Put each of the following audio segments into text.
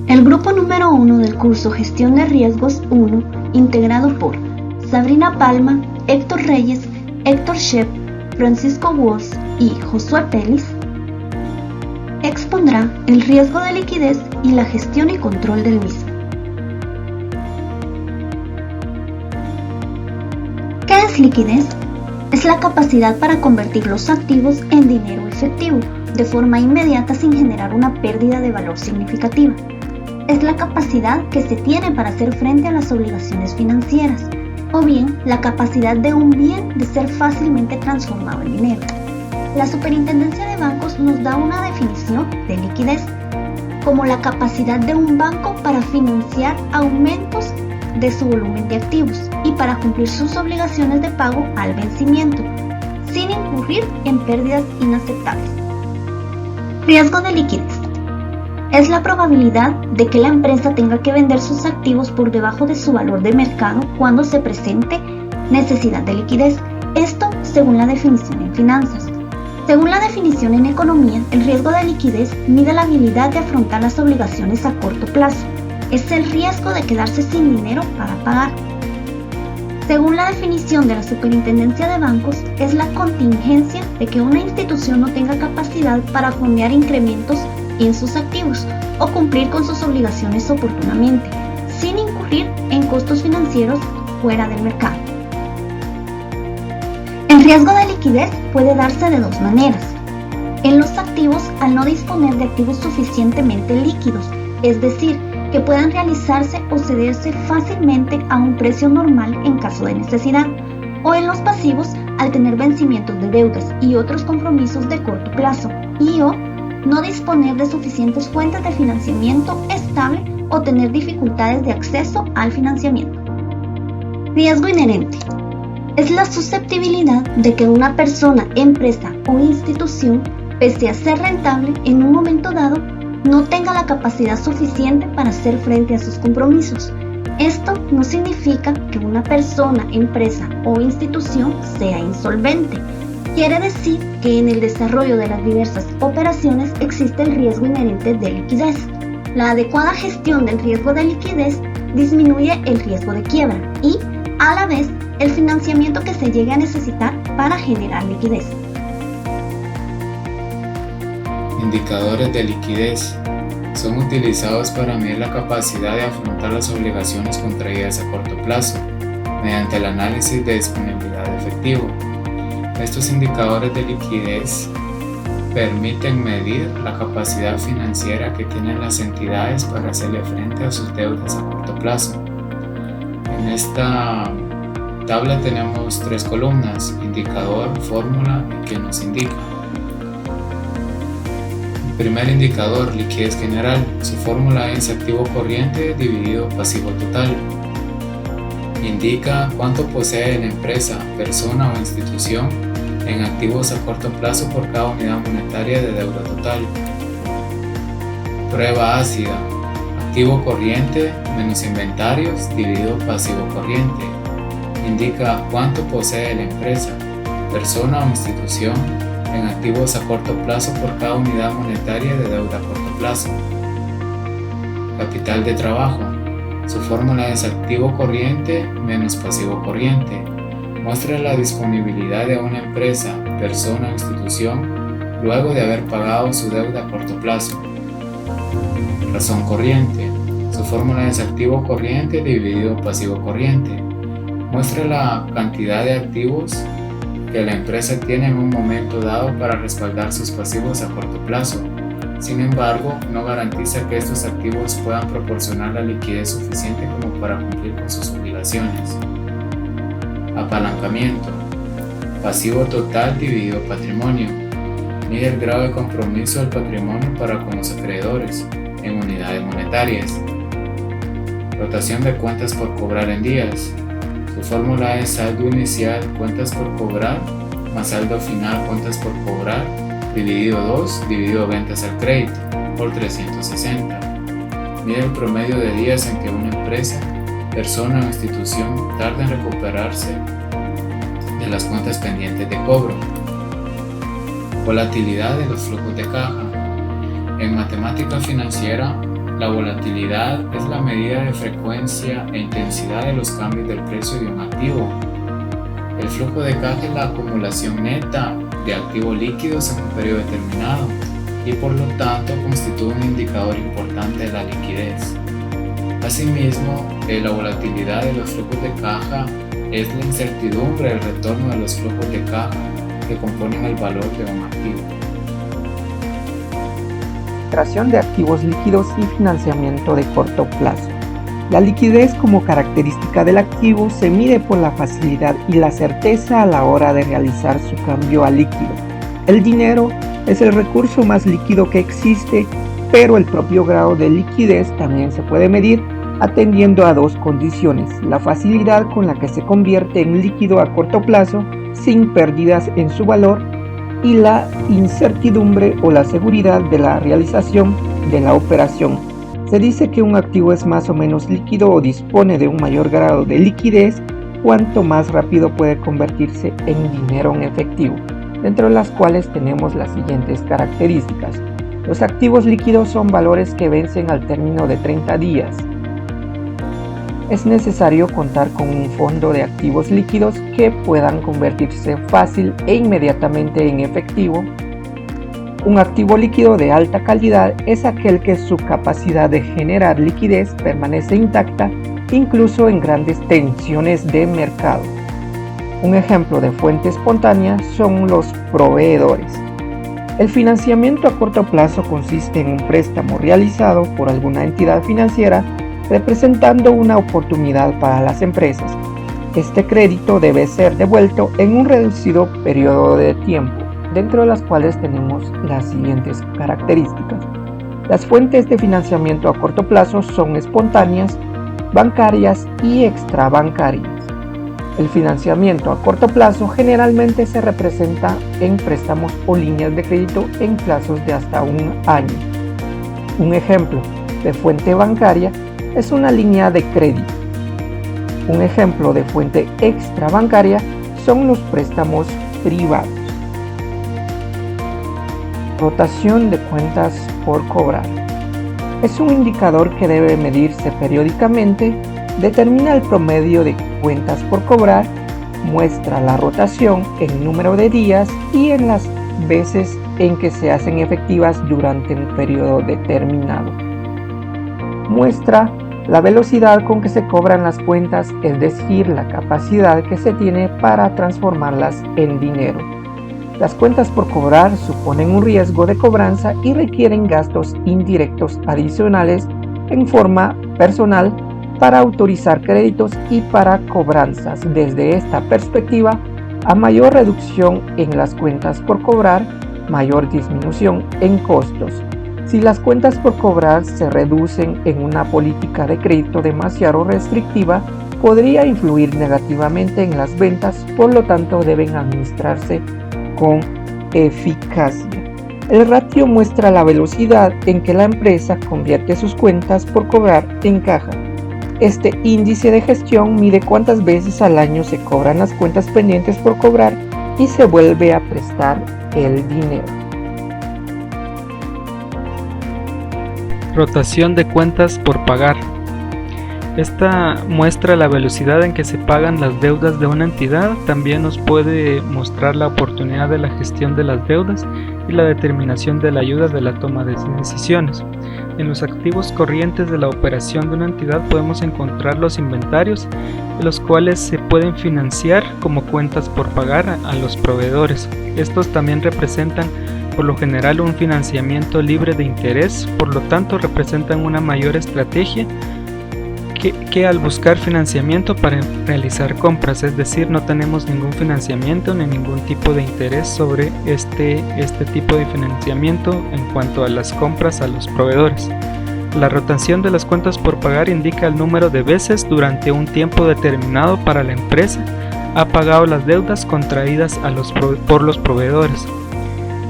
El grupo número 1 del curso Gestión de Riesgos 1, integrado por Sabrina Palma, Héctor Reyes, Héctor Shep, Francisco Woz y Josué Pelis, expondrá el riesgo de liquidez y la gestión y control del mismo. ¿Qué es liquidez? Es la capacidad para convertir los activos en dinero efectivo, de forma inmediata sin generar una pérdida de valor significativa. Es la capacidad que se tiene para hacer frente a las obligaciones financieras, o bien la capacidad de un bien de ser fácilmente transformado en dinero. La Superintendencia de Bancos nos da una definición de liquidez como la capacidad de un banco para financiar aumentos de su volumen de activos y para cumplir sus obligaciones de pago al vencimiento, sin incurrir en pérdidas inaceptables. Riesgo de liquidez. Es la probabilidad de que la empresa tenga que vender sus activos por debajo de su valor de mercado cuando se presente necesidad de liquidez. Esto según la definición en finanzas. Según la definición en economía, el riesgo de liquidez mide la habilidad de afrontar las obligaciones a corto plazo. Es el riesgo de quedarse sin dinero para pagar. Según la definición de la Superintendencia de Bancos, es la contingencia de que una institución no tenga capacidad para fondear incrementos en sus activos o cumplir con sus obligaciones oportunamente, sin incurrir en costos financieros fuera del mercado. El riesgo de liquidez puede darse de dos maneras. En los activos, al no disponer de activos suficientemente líquidos, es decir, que puedan realizarse o cederse fácilmente a un precio normal en caso de necesidad, o en los pasivos, al tener vencimientos de deudas y otros compromisos de corto plazo, y o no disponer de suficientes fuentes de financiamiento estable o tener dificultades de acceso al financiamiento. Riesgo inherente. Es la susceptibilidad de que una persona, empresa o institución, pese a ser rentable en un momento dado, no tenga la capacidad suficiente para hacer frente a sus compromisos. Esto no significa que una persona, empresa o institución sea insolvente. Quiere decir que en el desarrollo de las diversas operaciones existe el riesgo inherente de liquidez. La adecuada gestión del riesgo de liquidez disminuye el riesgo de quiebra y, a la vez, el financiamiento que se llegue a necesitar para generar liquidez. Indicadores de liquidez son utilizados para medir la capacidad de afrontar las obligaciones contraídas a corto plazo mediante el análisis de disponibilidad de efectivo. Estos indicadores de liquidez permiten medir la capacidad financiera que tienen las entidades para hacerle frente a sus deudas a corto plazo. En esta tabla tenemos tres columnas: indicador, fórmula y qué nos indica. Primer indicador, liquidez general. Su fórmula es activo corriente dividido pasivo total. Indica cuánto posee la empresa, persona o institución en activos a corto plazo por cada unidad monetaria de deuda total. Prueba ácida. Activo corriente menos inventarios dividido pasivo corriente. Indica cuánto posee la empresa, persona o institución en activos a corto plazo por cada unidad monetaria de deuda a corto plazo. Capital de trabajo. Su fórmula es activo corriente menos pasivo corriente. Muestra la disponibilidad de una empresa, persona o institución luego de haber pagado su deuda a corto plazo. Razón corriente. Su fórmula es activo corriente dividido pasivo corriente. Muestra la cantidad de activos que la empresa tiene en un momento dado para respaldar sus pasivos a corto plazo. Sin embargo, no garantiza que estos activos puedan proporcionar la liquidez suficiente como para cumplir con sus obligaciones. Apalancamiento. Pasivo total dividido patrimonio. Mide el grado de compromiso del patrimonio para con los acreedores en unidades monetarias. Rotación de cuentas por cobrar en días. Su fórmula es saldo inicial cuentas por cobrar más saldo final cuentas por cobrar dividido 2 dividido ventas al crédito por 360. Mide el promedio de días en que una empresa, persona o institución tarda en recuperarse de las cuentas pendientes de cobro. Volatilidad de los flujos de caja. En matemática financiera, La volatilidad es la medida de frecuencia e intensidad de los cambios del precio de un activo. El flujo de caja es la acumulación neta de activos líquidos en un periodo determinado y por lo tanto constituye un indicador importante de la liquidez. Asimismo, la volatilidad de los flujos de caja es la incertidumbre del retorno de los flujos de caja que componen el valor de un activo. Creación de activos líquidos y financiamiento de corto plazo. La liquidez como característica del activo se mide por la facilidad y la certeza a la hora de realizar su cambio a líquido. El dinero es el recurso más líquido que existe, pero el propio grado de liquidez también se puede medir atendiendo a dos condiciones: la facilidad con la que se convierte en líquido a corto plazo sin pérdidas en su valor y la incertidumbre o la seguridad de la realización de la operación. Se dice que un activo es más o menos líquido o dispone de un mayor grado de liquidez cuanto más rápido puede convertirse en dinero en efectivo, dentro de las cuales tenemos las siguientes características. Los activos líquidos son valores que vencen al término de 30 días. Es necesario contar con un fondo de activos líquidos que puedan convertirse fácil e inmediatamente en efectivo. Un activo líquido de alta calidad es aquel que su capacidad de generar liquidez permanece intacta incluso en grandes tensiones de mercado. Un ejemplo de fuente espontánea son los proveedores. El financiamiento a corto plazo consiste en un préstamo realizado por alguna entidad financiera representando una oportunidad para las empresas. Este crédito debe ser devuelto en un reducido periodo de tiempo, dentro de las cuales tenemos las siguientes características. Las fuentes de financiamiento a corto plazo son espontáneas, bancarias y extrabancarias. El financiamiento a corto plazo generalmente se representa en préstamos o líneas de crédito en plazos de hasta un año. Un ejemplo de fuente bancaria es una línea de crédito. Un ejemplo de fuente extrabancaria son los préstamos privados. Rotación de cuentas por cobrar. Es un indicador que debe medirse periódicamente, determina el promedio de cuentas por cobrar, muestra la rotación en número de días y en las veces en que se hacen efectivas durante un periodo determinado. Muestra la velocidad con que se cobran las cuentas, es decir, la capacidad que se tiene para transformarlas en dinero. Las cuentas por cobrar suponen un riesgo de cobranza y requieren gastos indirectos adicionales en forma personal para autorizar créditos y para cobranzas. Desde esta perspectiva, a mayor reducción en las cuentas por cobrar, mayor disminución en costos. Si las cuentas por cobrar se reducen en una política de crédito demasiado restrictiva, podría influir negativamente en las ventas, por lo tanto deben administrarse con eficacia. El ratio muestra la velocidad en que la empresa convierte sus cuentas por cobrar en caja. Este índice de gestión mide cuántas veces al año se cobran las cuentas pendientes por cobrar y se vuelve a prestar el dinero. Rotación de cuentas por pagar. Esta muestra la velocidad en que se pagan las deudas de una entidad. También nos puede mostrar la oportunidad de la gestión de las deudas y la determinación de la ayuda de la toma de decisiones. En los activos corrientes de la operación de una entidad podemos encontrar los inventarios, los cuales se pueden financiar como cuentas por pagar a los proveedores. Estos también representan por lo general un financiamiento libre de interés, por lo tanto representan una mayor estrategia que al buscar financiamiento para realizar compras, es decir, no tenemos ningún financiamiento ni ningún tipo de interés sobre este tipo de financiamiento en cuanto a las compras a los proveedores. La rotación de las cuentas por pagar indica el número de veces durante un tiempo determinado para la empresa ha pagado las deudas contraídas por los proveedores.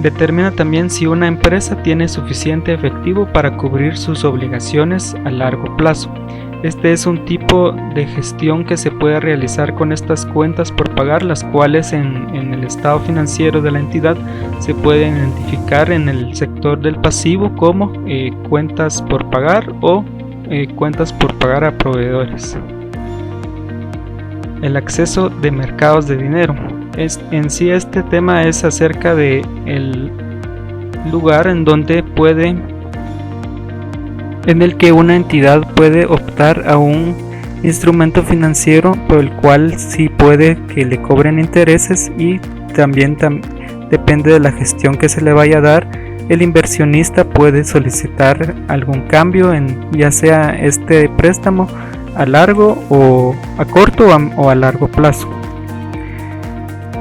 Determina también si una empresa tiene suficiente efectivo para cubrir sus obligaciones a largo plazo. Este es un tipo de gestión que se puede realizar con estas cuentas por pagar, las cuales en el estado financiero de la entidad se pueden identificar en el sector del pasivo como cuentas por pagar o cuentas por pagar a proveedores. El acceso de mercados de dinero. En sí este tema es acerca de el lugar en el que una entidad puede optar a un instrumento financiero por el cual sí puede que le cobren intereses, y también depende de la gestión que se le vaya a dar. El inversionista puede solicitar algún cambio ya sea este préstamo a largo o a corto o a largo plazo.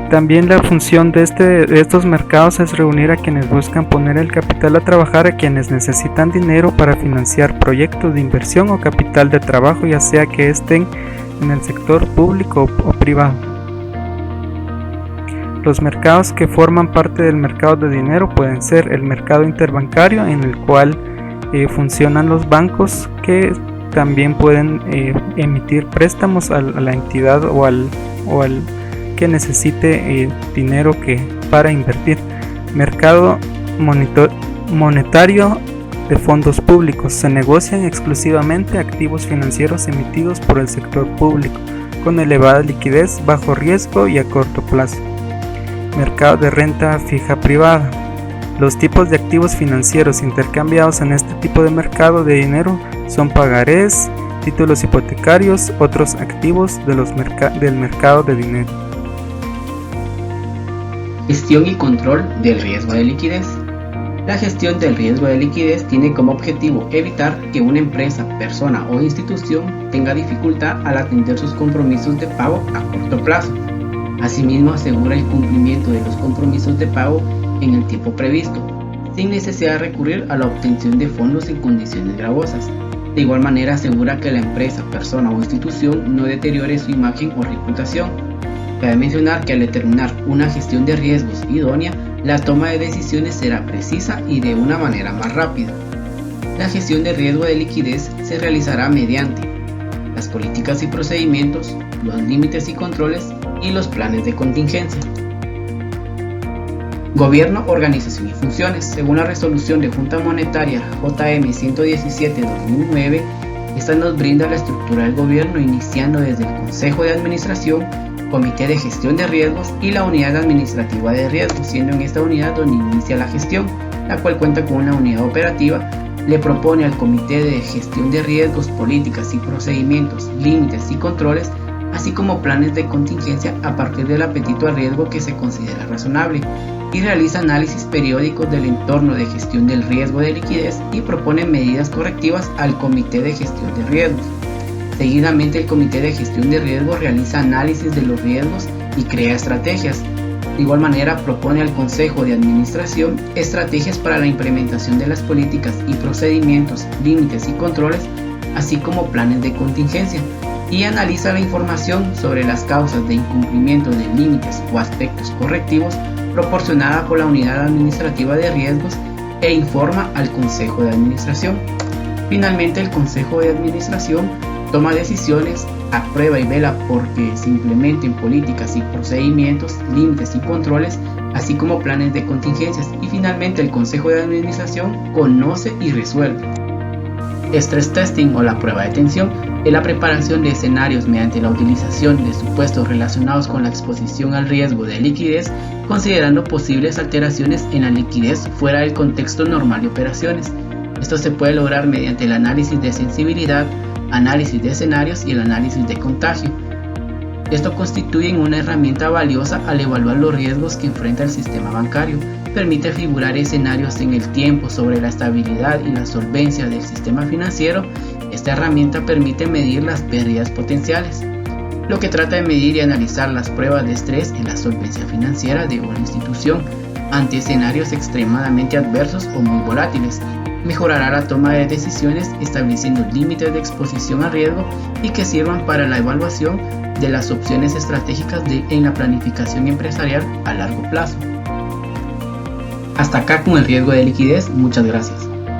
También la función de estos mercados es reunir a quienes buscan poner el capital a trabajar, a quienes necesitan dinero para financiar proyectos de inversión o capital de trabajo, ya sea que estén en el sector público o privado. Los mercados que forman parte del mercado de dinero pueden ser el mercado interbancario, en el cual funcionan los bancos, que también pueden emitir préstamos a la entidad o al que necesite dinero para invertir. Mercado monetario de fondos públicos. Se negocian exclusivamente activos financieros emitidos por el sector público, con elevada liquidez, bajo riesgo y a corto plazo. Mercado de renta fija privada. Los tipos de activos financieros intercambiados en este tipo de mercado de dinero son pagarés, títulos hipotecarios, otros activos del mercado de dinero. Gestión y control del riesgo de liquidez. La gestión del riesgo de liquidez tiene como objetivo evitar que una empresa, persona o institución tenga dificultad al atender sus compromisos de pago a corto plazo. Asimismo, asegura el cumplimiento de los compromisos de pago en el tiempo previsto, sin necesidad de recurrir a la obtención de fondos en condiciones gravosas. De igual manera, asegura que la empresa, persona o institución no deteriore su imagen o reputación. Cabe mencionar que al determinar una gestión de riesgos idónea, la toma de decisiones será precisa y de una manera más rápida. La gestión de riesgo de liquidez se realizará mediante las políticas y procedimientos, los límites y controles y los planes de contingencia. Gobierno, organización y funciones. Según la resolución de Junta Monetaria JM 117/2009, esta nos brinda la estructura del gobierno, iniciando desde el Consejo de Administración, Comité de Gestión de Riesgos y la Unidad Administrativa de Riesgos, siendo en esta unidad donde inicia la gestión, la cual cuenta con una unidad operativa. Le propone al Comité de Gestión de Riesgos políticas y procedimientos, límites y controles, así como planes de contingencia a partir del apetito a riesgo que se considera razonable, y realiza análisis periódicos del entorno de gestión del riesgo de liquidez y propone medidas correctivas al Comité de Gestión de Riesgos. Seguidamente, el Comité de Gestión de Riesgos realiza análisis de los riesgos y crea estrategias. De igual manera, propone al Consejo de Administración estrategias para la implementación de las políticas y procedimientos, límites y controles, así como planes de contingencia, y analiza la información sobre las causas de incumplimiento de límites o aspectos correctivos proporcionada por la Unidad Administrativa de Riesgos e informa al Consejo de Administración. Finalmente, el Consejo de Administración toma decisiones, aprueba y vela porque se implementen políticas y procedimientos, límites y controles, así como planes de contingencias, y finalmente el Consejo de Administración conoce y resuelve. Stress testing o la prueba de tensión es la preparación de escenarios mediante la utilización de supuestos relacionados con la exposición al riesgo de liquidez, considerando posibles alteraciones en la liquidez fuera del contexto normal de operaciones. Esto se puede lograr mediante el análisis de sensibilidad, análisis de escenarios y el análisis de contagio. Esto constituye una herramienta valiosa al evaluar los riesgos que enfrenta el sistema bancario. Permite figurar escenarios en el tiempo sobre la estabilidad y la solvencia del sistema financiero. Esta herramienta permite medir las pérdidas potenciales, lo que trata de medir y analizar las pruebas de estrés en la solvencia financiera de una institución ante escenarios extremadamente adversos o muy volátiles. Mejorará la toma de decisiones estableciendo límites de exposición al riesgo y que sirvan para la evaluación de las opciones estratégicas en la planificación empresarial a largo plazo. Hasta acá con el riesgo de liquidez. Muchas gracias.